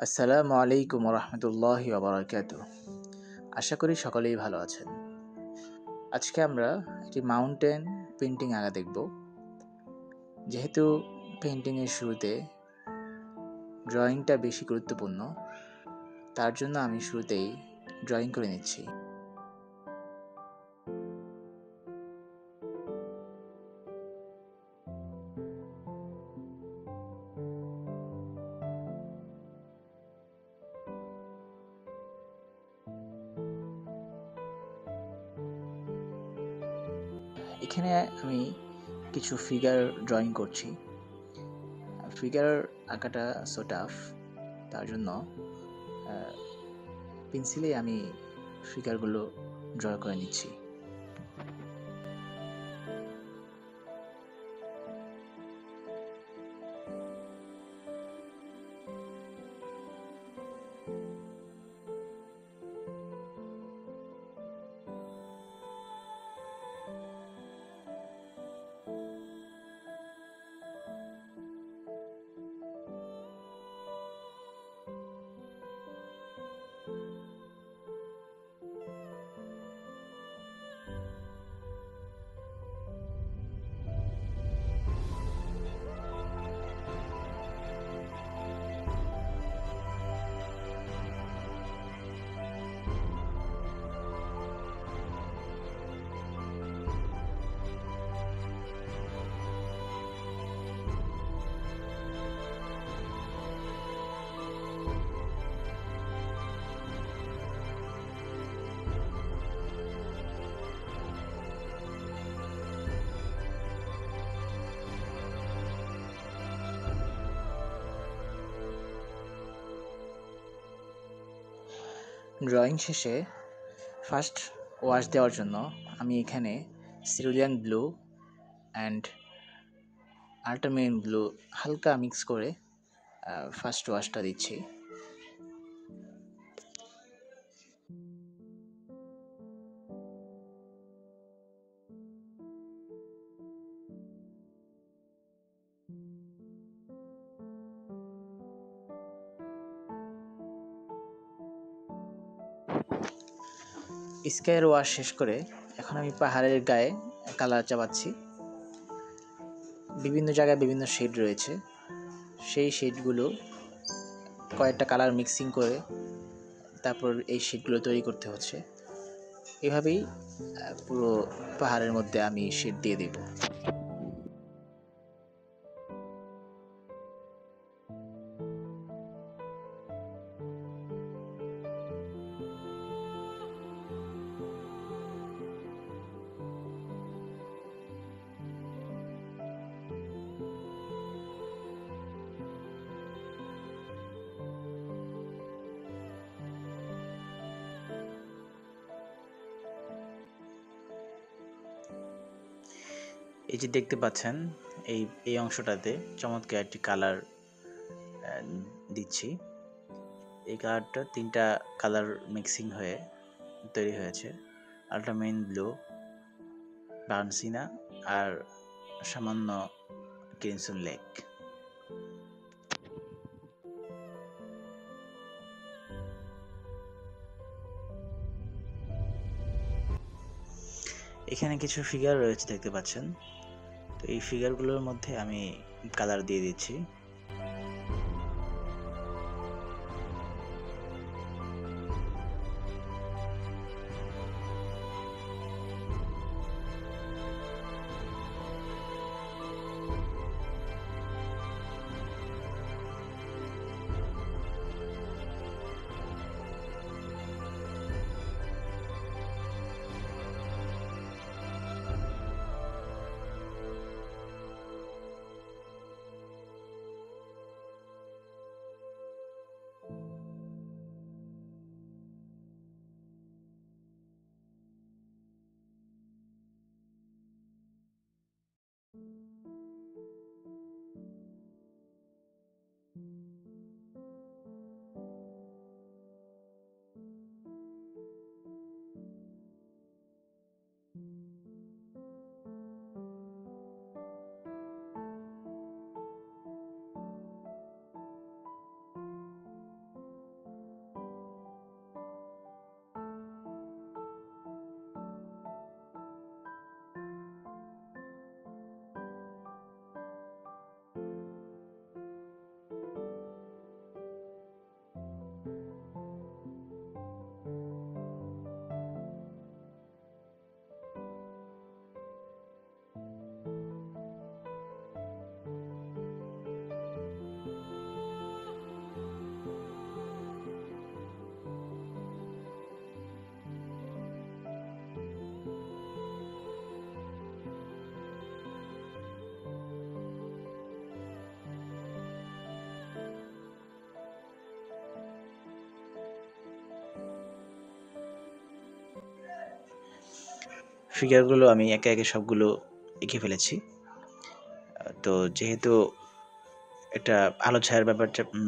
আসসালামু আলাইকুম রহমতুল্লাহি ওবরাকাতুহ। আশা করি সকলেই ভালো আছেন। আজকে আমরা একটি মাউন্টেন পেন্টিং আঁকা দেখব। যেহেতু পেন্টিংয়ের শুরুতে ড্রয়িংটা বেশি গুরুত্বপূর্ণ, তার জন্য আমি শুরুতেই ড্রয়িং করে নিচ্ছি। এখানে আমি কিছু ফিগার ড্রয়িং করছি। ফিগার আঁকাটা সো টাফ, তার জন্য পেন্সিলে আমি ফিগারগুলো ড্র করে নিচ্ছি। ড্রয়িং শেষে ফার্স্ট ওয়াশ দেওয়ার জন্য আমি এখানে সিরুলিয়ান ব্লু অ্যান্ড আল্ট্রামেরিন ব্লু হালকা মিক্স করে ফার্স্ট ওয়াশটা দিচ্ছি। স্কাইয়ের ওয়াশ শেষ করে এখন আমি পাহাড়ের গায়ে কালার চাপাচ্ছি। বিভিন্ন জায়গায় বিভিন্ন শেড রয়েছে, সেই শেডগুলো কয়েকটা কালার মিক্সিং করে তারপর এই শেডগুলো তৈরি করতে হচ্ছে। এভাবেই পুরো পাহাড়ের মধ্যে আমি শেড দিয়ে দেব। এই যে দেখতে পাচ্ছেন, এই অংশটাতে চমৎকার একটি কালার দিচ্ছি। এই কালারটা 3টা কালার মিক্সিং হয়ে তৈরি হয়েছে, আল্ট্রামেরিন ব্লু, বার্নসিনা আর সামান্য ক্রিমসন লেক। এখানে কিছু ফিগার রয়েছে দেখতে পাচ্ছেন, তো এই ফিগারগুলোর মধ্যে আমি কালার দিয়ে দিচ্ছি। ফিগারগুলো আমি একে একে সবগুলো এঁকে ফেলেছি। তো যেহেতু একটা আলো ছায়ার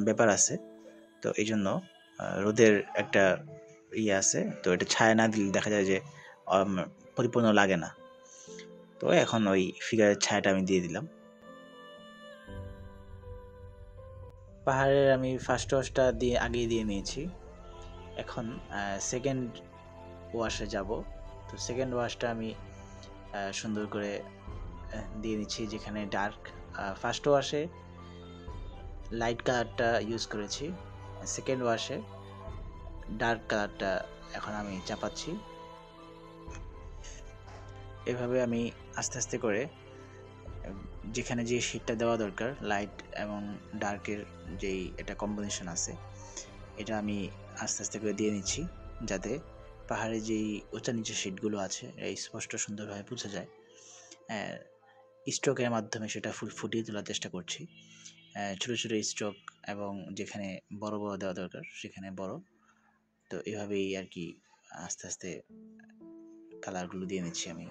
ব্যাপার আছে, তো এই জন্য রোদের একটা ইয়ে আছে, তো এটা ছায়া না দিলে দেখা যায় যে পরিপূর্ণ লাগে না। তো এখন ওই ফিগারের ছায়াটা আমি দিয়ে দিলাম। পাহাড়ের আমি ফার্স্ট ওয়াশটা আগেই দিয়ে নিয়েছি। এখন সেকেন্ড ওয়াশে যাব। তো সেকেন্ড ওয়াশটা আমি সুন্দর করে দিয়ে নিচ্ছি, যেখানে ডার্ক। ফার্স্ট ওয়াশে লাইট কালারটা ইউজ করেছি, সেকেন্ড ওয়াশে ডার্ক কালারটা এখন আমি চাপাচ্ছি। এভাবে আমি আস্তে আস্তে করে যেখানে যে শেডটা দেওয়া দরকার, লাইট এবং ডার্কের যেই এটা কম্বিনেশন আছে, এটা আমি আস্তে আস্তে করে দিয়ে নিচ্ছি, যাতে পাহাড়ে যেই উঁচা নিচে শেডগুলো আছে এই স্পষ্ট সুন্দরভাবে বোঝা যায়। স্ট্রোকের মাধ্যমে সেটা ফুটিয়ে তোলার চেষ্টা করছি। ছোটো ছোটো স্ট্রোক, এবং যেখানে বড় বড় দেওয়া দরকার সেখানে বড়। তো এভাবেই আর কি আস্তে আস্তে কালারগুলো দিয়ে নিচ্ছি আমি।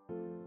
তো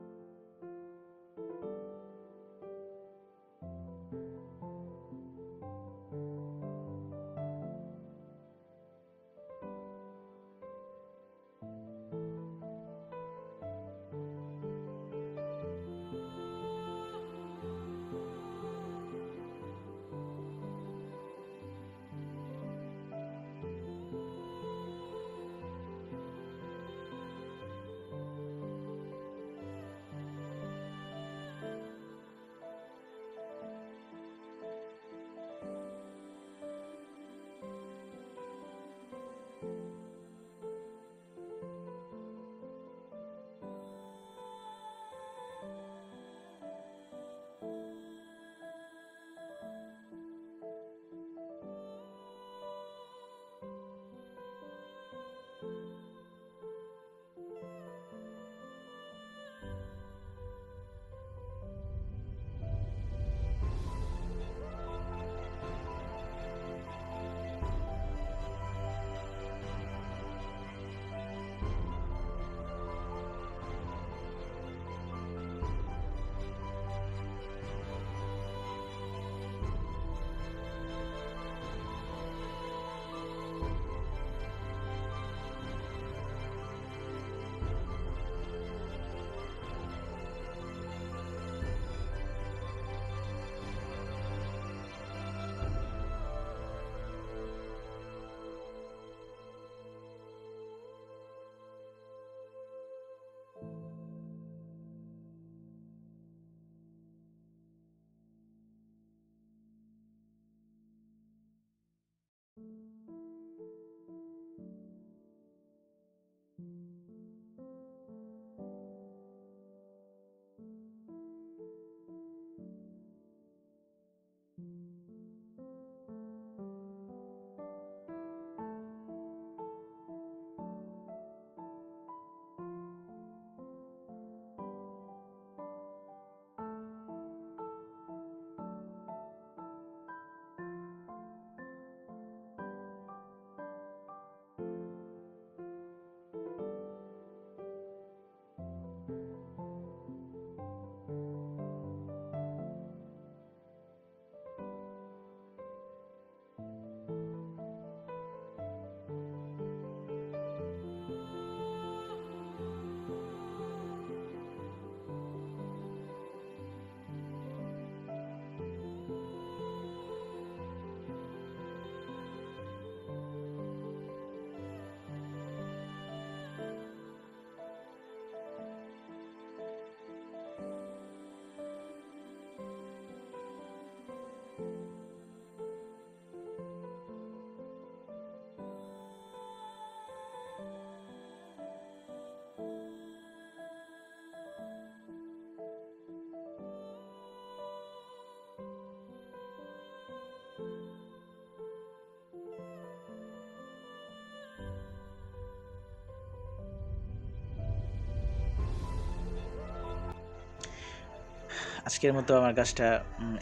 আজকের মতো আমার কাজটা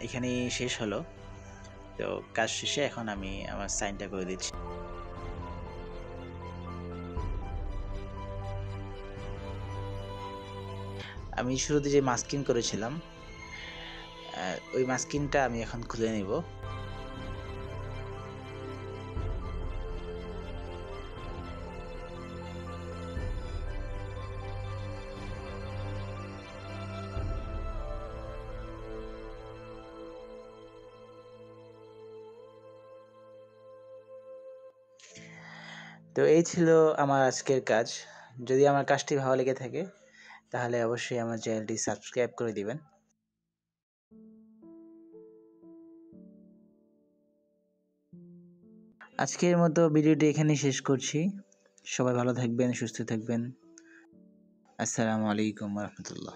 এখানেই শেষ হলো। তো কাজ শেষে এখন আমি আমার সাইনটা করে দিচ্ছি। আমি শুরুতে যে মাস্কিং করেছিলাম ওই মাস্কিংটা আমি এখন খুলে নিব। তো এই ছিল আমার আজকের কাজ। যদি আমার কাজটি ভালো লেগে থাকে তাহলে অবশ্যই আমার চ্যানেলটি সাবস্ক্রাইব করে দিবেন। আজকের মতো ভিডিওটি এখানেই শেষ করছি। সবাই ভালো থাকবেন, সুস্থ থাকবেন। আসসালামু আলাইকুম ওয়া রাহমাতুল্লাহ।